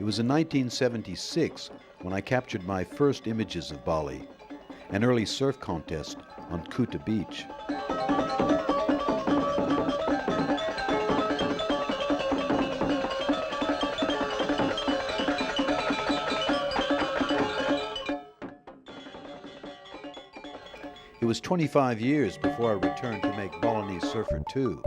was in 1976 when I captured my first images of Bali, an early surf contest on Kuta Beach. It was 25 years before I returned to make Balinese Surfer 2.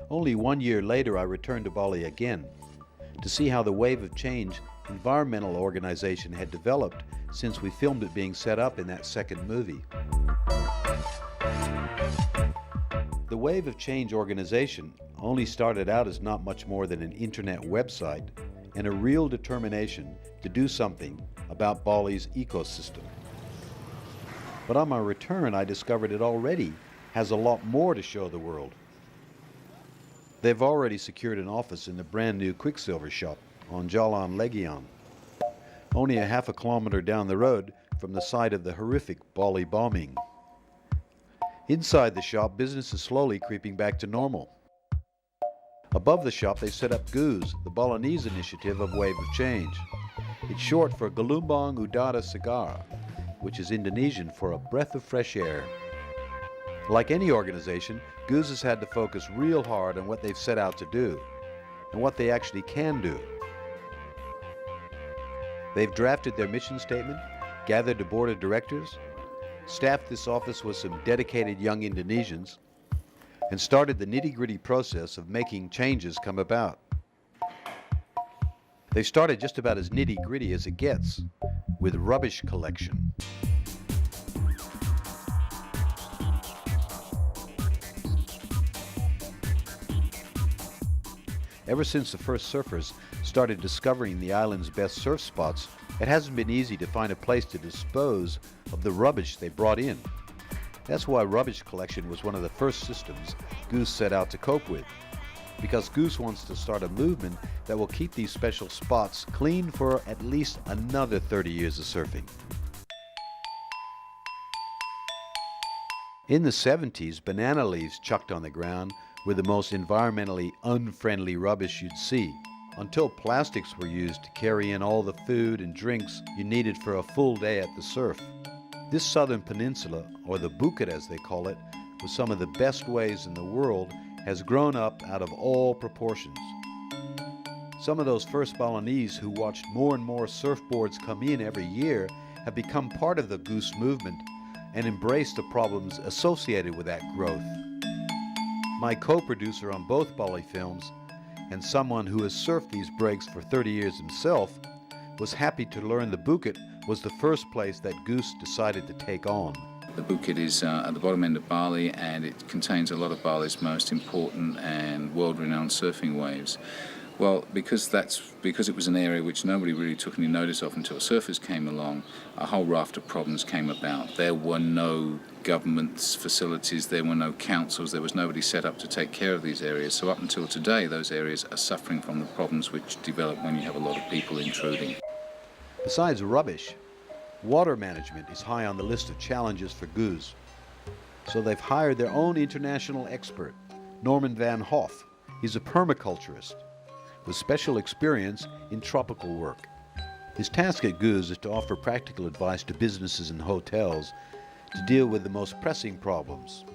Only 1 year later, I returned to Bali again to see how the wave of change Enviromental organization had developed since we filmed it being set up in that second movie. The Wave of Change organization only started out as not much more than an internet website and a real determination to do something about Bali's ecosystem. But on my return, I discovered it already has a lot more to show the world. They've already secured an office in the brand new Quicksilver shop on Jalan Legian, only a half a kilometer down the road from the site of the horrific Bali bombing. Inside the shop, business is slowly creeping back to normal. Above the shop, they set up GUS, the Balinese initiative of Wave of Change. It's short for Gelombang Udara Segar, which is Indonesian for a breath of fresh air. Like any organization, GUS has had to focus real hard on what they've set out to do and what they actually can do. They've drafted their mission statement, gathered a board of directors, staffed this office with some dedicated young Indonesians, and started the nitty-gritty process of making changes come about. They started just about as nitty-gritty as it gets, with rubbish collection. Ever since the first surfers started discovering the island's best surf spots, it hasn't been easy to find a place to dispose of the rubbish they brought in. That's why rubbish collection was one of the first systems GUS set out to cope with, because GUS wants to start a movement that will keep these special spots clean for at least another 30 years of surfing. In the 70s, banana leaves chucked on the ground were the most environmentally unfriendly rubbish you'd see, until plastics were used to carry in all the food and drinks you needed for a full day at the surf. This southern peninsula, or the Bukit as they call it, with some of the best waves in the world, has grown up out of all proportions. Some of those first Balinese who watched more and more surfboards come in every year have become part of the GUS movement and embraced the problems associated with that growth. My co-producer on both Bali films, and someone who has surfed these breaks for 30 years himself, was happy to learn the Bukit was the first place that GUS decided to take on. The Bukit is at the bottom end of Bali, and it contains a lot of Bali's most important and world-renowned surfing waves. Well, because it was an area which nobody really took any notice of until surfers came along, a whole raft of problems came about. There were no government's facilities, there were no councils, there was nobody set up to take care of these areas. So up until today, those areas are suffering from the problems which develop when you have a lot of people intruding. Besides rubbish, water management is high on the list of challenges for GUS. So they've hired their own international expert, Norman van Hoff. He's a permaculturist with special experience in tropical work. His task at GUS is to offer practical advice to businesses and hotels to deal with the most pressing problems,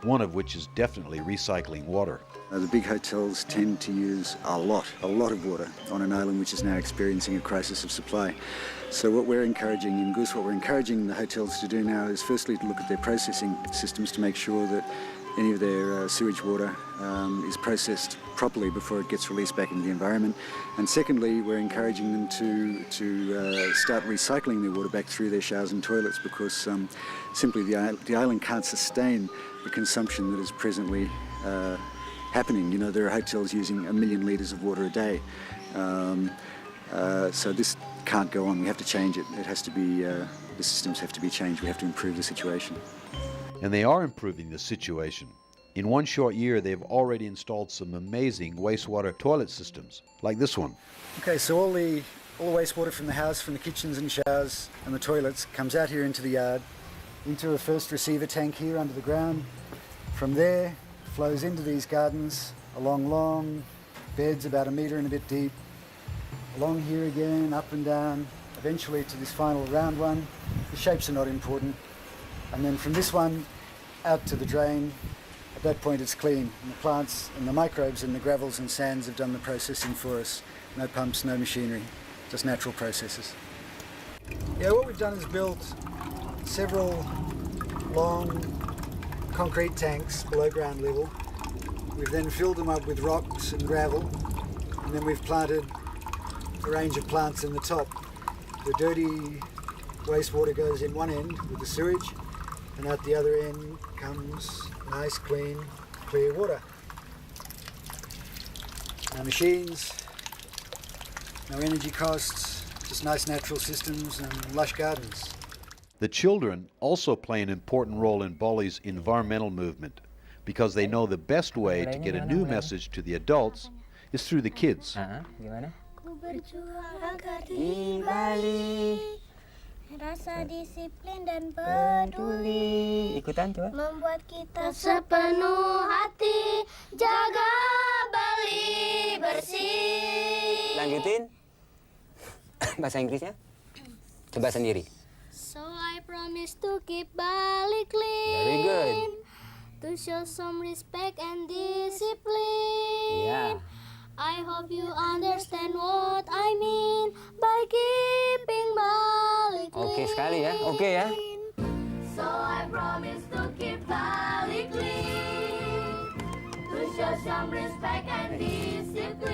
one of which is definitely recycling water. The big hotels tend to use a lot of water on an island which is now experiencing a crisis of supply. So what we're encouraging in GUS, what we're encouraging the hotels to do now is firstly to look at their processing systems to make sure that any of their sewage water is processed properly before it gets released back into the environment. And secondly, we're encouraging them to start recycling their water back through their showers and toilets, because simply the island can't sustain the consumption that is presently happening. You know, there are hotels using 1 million litres of water a day. So this can't go on. We have to change it. It has to be, the systems have to be changed. We have to improve the situation. And they are improving the situation. In one short year, they've already installed some amazing wastewater toilet systems, like this one. Okay, so all the wastewater from the house, from the kitchens and showers and the toilets, comes out here into the yard, into a first receiver tank here under the ground, From there, flows into these gardens along long beds about 1 metre and a bit deep, along here again, up and down, eventually to this final round one. The shapes are not important. And then from this one out to the drain. At that point it's clean, and the plants and the microbes and the gravels and sands have done the processing for us. No pumps, no machinery, just natural processes. Yeah, what we've done is built several long concrete tanks below ground level. We've then filled them up with rocks and gravel, and then we've planted a range of plants in the top. The dirty wastewater goes in one end with the sewage, and at the other end comes nice, clean, clear water. No machines, no energy costs, just nice natural systems and lush gardens. The children also play an important role in BALI's environmental movement because they know the best way to get a new message to the adults is through the kids. Rasa disiplin dan peduli membuat kita sepenuh hati jaga Bali bersih. Lanjutin bahasa Inggrisnya. Coba sendiri. So I promise to keep Bali clean. Very good. To show some respect and discipline. Yeah. I hope you understand what I mean by keeping Bali clean. Oke sekali ya, oke ya. So I promise to keep Bali clean, to show some respect and discipline.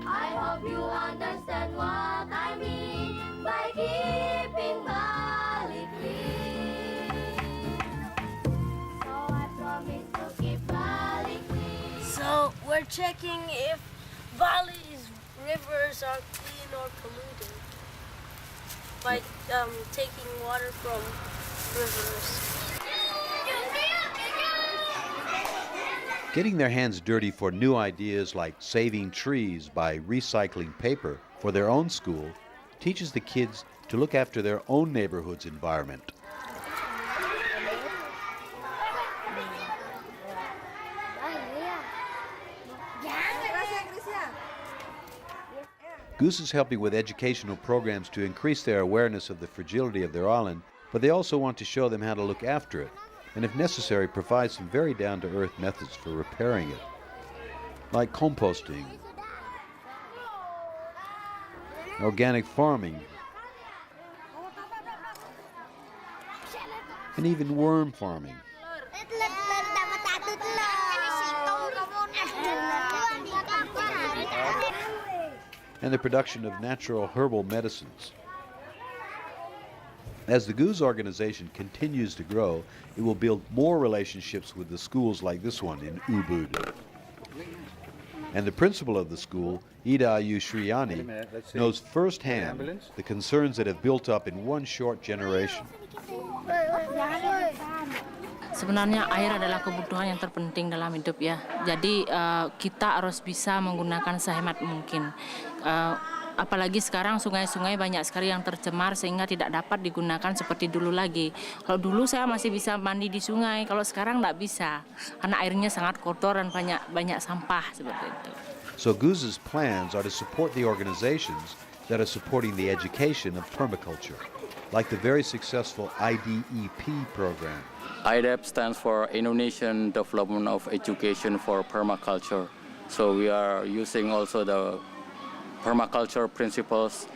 I hope you understand what I mean by keeping Bali clean. So I promise to keep Bali clean. So we're checking if Bali's rivers are clean or polluted by taking water from rivers. Getting their hands dirty for new ideas like saving trees by recycling paper for their own school teaches the kids to look after their own neighborhood's environment. GUS is helping with educational programs to increase their awareness of the fragility of their island, but they also want to show them how to look after it, and if necessary, provide some very down-to-earth methods for repairing it, like composting, organic farming, and even worm farming. And the production of natural herbal medicines. As the GUS organization continues to grow, it will build more relationships with the schools like this one in Ubud. And the principal of the school, Ida Ayu Shriyani, knows firsthand the concerns that have built up in one short generation. Sebenarnya air adalah kebutuhan yang terpenting dalam hidup ya. Jadi kita harus bisa menggunakan sehemat mungkin. Apalagi sekarang sungai-sungai banyak sekali yang tercemar sehingga tidak dapat digunakan seperti dulu lagi. Kalau dulu saya masih bisa mandi di sungai, kalau sekarang tidak bisa. Karena airnya sangat kotor dan banyak sampah seperti itu. So GUS's plans are to support the organizations that are supporting the education of permaculture, like the very successful IDEP program. IDEP stands for Indonesian Development of Education for Permaculture. So we are using also the permaculture principles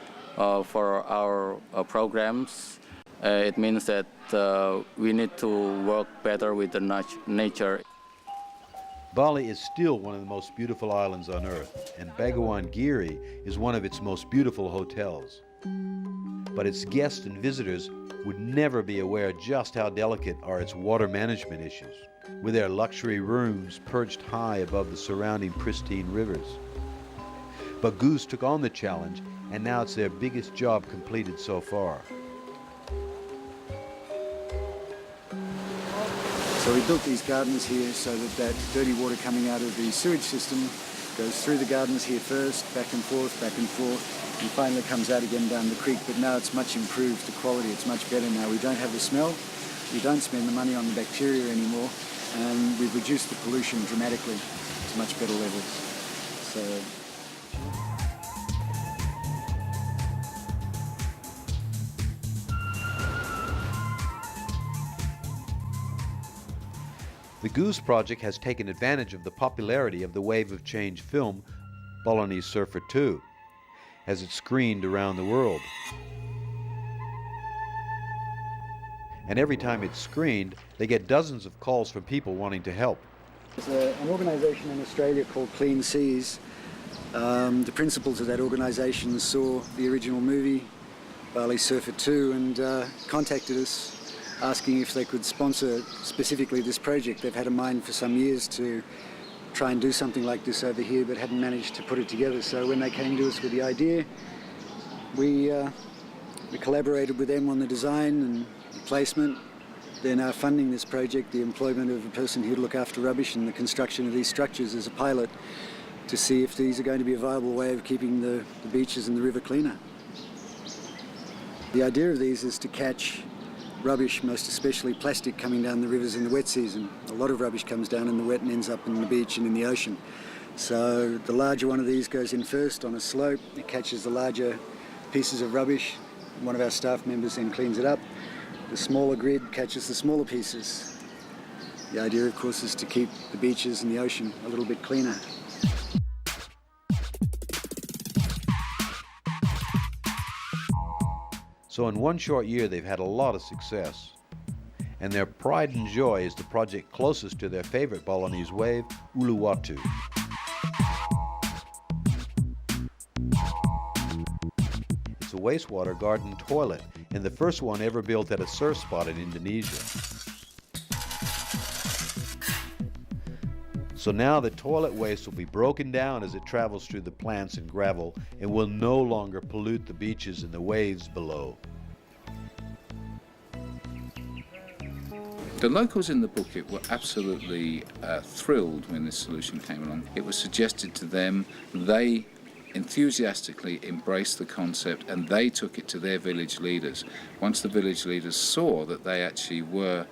for our programs. It means that we need to work better with the nature. Bali is still one of the most beautiful islands on earth, and Bagawan Giri is one of its most beautiful hotels. But its guests and visitors would never be aware just how delicate are its water management issues, with their luxury rooms perched high above the surrounding pristine rivers. But GUS took on the challenge, and now it's their biggest job completed so far. So we built these gardens here so that dirty water coming out of the sewage system goes through the gardens here first, back and forth, and finally comes out again down the creek. But now it's much improved, the quality, it's much better now. We don't have the smell, We don't spend the money on the bacteria anymore, and we've reduced the pollution dramatically to much better levels. So. The GUS project has taken advantage of the popularity of the Wave of Change film, Balinese Surfer 2, as it's screened around the world. And every time it's screened, they get dozens of calls from people wanting to help. There's an organisation in Australia called Clean Seas. The principals of that organisation saw the original movie, Bali Surfer 2, and contacted us asking if they could sponsor specifically this project. They've had a mind for some years to try and do something like this over here, but hadn't managed to put it together. So when they came to us with the idea, we collaborated with them on the design and the placement. They're now funding this project, the employment of a person who'd look after rubbish and the construction of these structures as a pilot to see if these are going to be a viable way of keeping the beaches and the river cleaner. The idea of these is to catch rubbish, most especially plastic, coming down the rivers in the wet season. A lot of rubbish comes down in the wet and ends up in the beach and in the ocean. So the larger one of these goes in first on a slope. It catches the larger pieces of rubbish. One of our staff members then cleans it up. The smaller grid catches the smaller pieces. The idea, of course, is to keep the beaches and the ocean a little bit cleaner. So in one short year, they've had a lot of success. And their pride and joy is the project closest to their favorite Balinese wave, Uluwatu. It's a wastewater garden toilet, and the first one ever built at a surf spot in Indonesia. So now the toilet waste will be broken down as it travels through the plants and gravel and will no longer pollute the beaches and the waves below. The locals in the Bukit were absolutely thrilled when this solution came along. It was suggested to them, they enthusiastically embraced the concept, and they took it to their village leaders. Once the village leaders saw that they actually were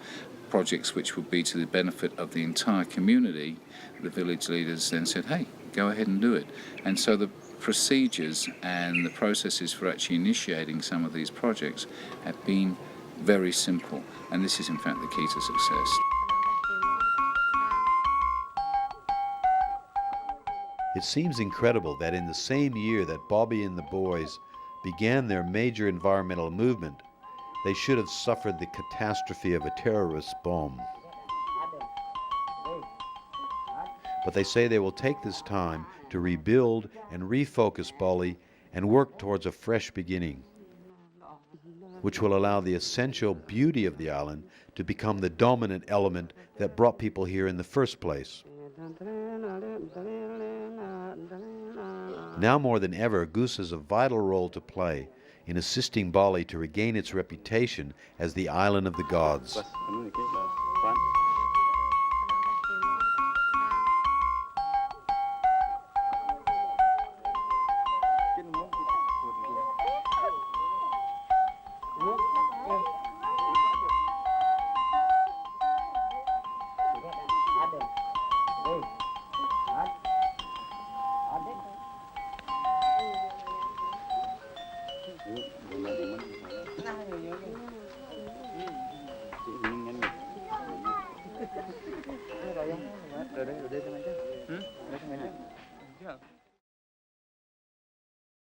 projects which would be to the benefit of the entire community, the village leaders then said, hey, go ahead and do it. And so the procedures and the processes for actually initiating some of these projects have been very simple, and this is in fact the key to success. It seems incredible that in the same year that Bobby and the boys began their major environmental movement, they should have suffered the catastrophe of a terrorist bomb. But they say they will take this time to rebuild and refocus Bali and work towards a fresh beginning, which will allow the essential beauty of the island to become the dominant element that brought people here in the first place. Now more than ever, GUS has a vital role to play in assisting Bali to regain its reputation as the island of the gods. Rồi đây, ở đây cho anh chứ. Đây cho anh chứ.